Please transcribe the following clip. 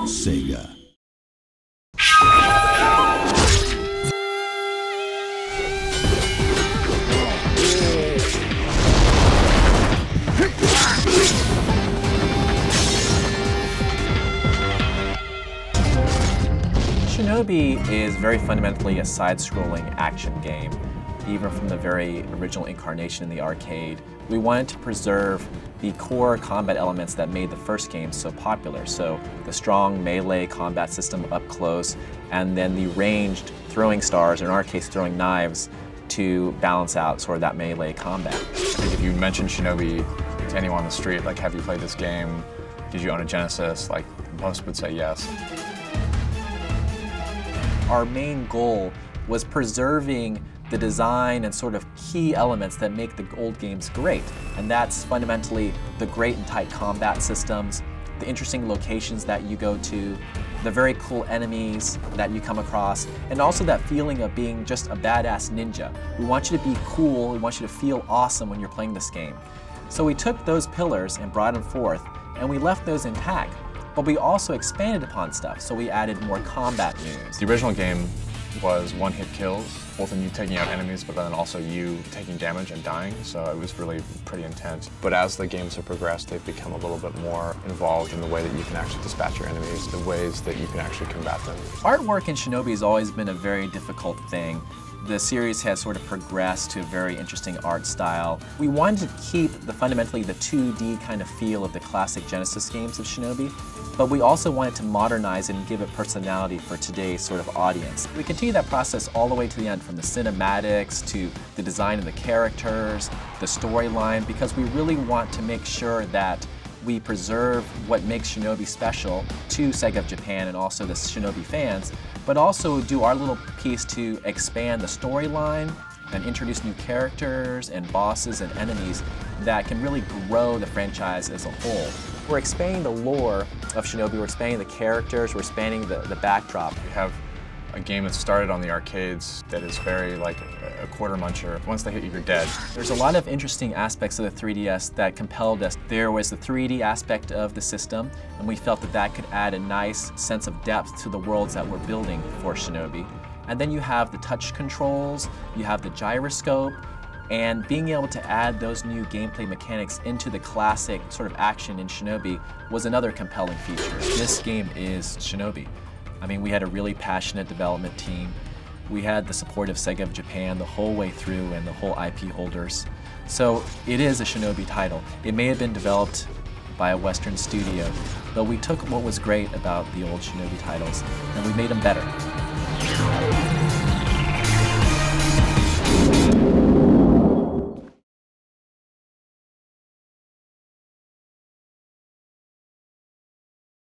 Sega. Shinobi is very fundamentally a side-scrolling action game, even from the very original incarnation in the arcade. We wanted to preserve the core combat elements that made the first game so popular. So the strong melee combat system up close, and then the ranged throwing stars, or in our case throwing knives, to balance out sort of that melee combat. I think if you mention Shinobi to anyone on the street, like, have you played this game? Did you own a Genesis? Like, most would say yes. Our main goal was preserving the design and sort of key elements that make the old games great. And that's fundamentally the great and tight combat systems, the interesting locations that you go to, the very cool enemies that you come across, and also that feeling of being just a badass ninja. We want you to be cool, we want you to feel awesome when you're playing this game. So we took those pillars and brought them forth, and we left those intact. But we also expanded upon stuff, so we added more combat moves. The original game was one-hit kills, both in you taking out enemies, but then also you taking damage and dying, so it was really pretty intense. But as the games have progressed, they've become a little bit more involved in the way that you can actually dispatch your enemies, the ways that you can actually combat them. Artwork in Shinobi has always been a very difficult thing. The series has sort of progressed to a very interesting art style. We wanted to keep fundamentally the 2D kind of feel of the classic Genesis games of Shinobi, but we also wanted to modernize it and give it personality for today's sort of audience. We continue that process all the way to the end, from the cinematics to the design of the characters, the storyline, because we really want to make sure that we preserve what makes Shinobi special to Sega of Japan and also the Shinobi fans, but also do our little piece to expand the storyline and introduce new characters and bosses and enemies that can really grow the franchise as a whole. We're expanding the lore of Shinobi, we're expanding the characters, we're expanding the backdrop. We have a game that started on the arcades that is very like a quarter muncher. Once they hit you, you're dead. There's a lot of interesting aspects of the 3DS that compelled us. There was the 3D aspect of the system, and we felt that that could add a nice sense of depth to the worlds that we're building for Shinobi. And then you have the touch controls, you have the gyroscope, and being able to add those new gameplay mechanics into the classic sort of action in Shinobi was another compelling feature. This game is Shinobi. I mean, we had a really passionate development team. We had the support of Sega of Japan the whole way through and the whole IP holders. So it is a Shinobi title. It may have been developed by a Western studio, but we took what was great about the old Shinobi titles and we made them better.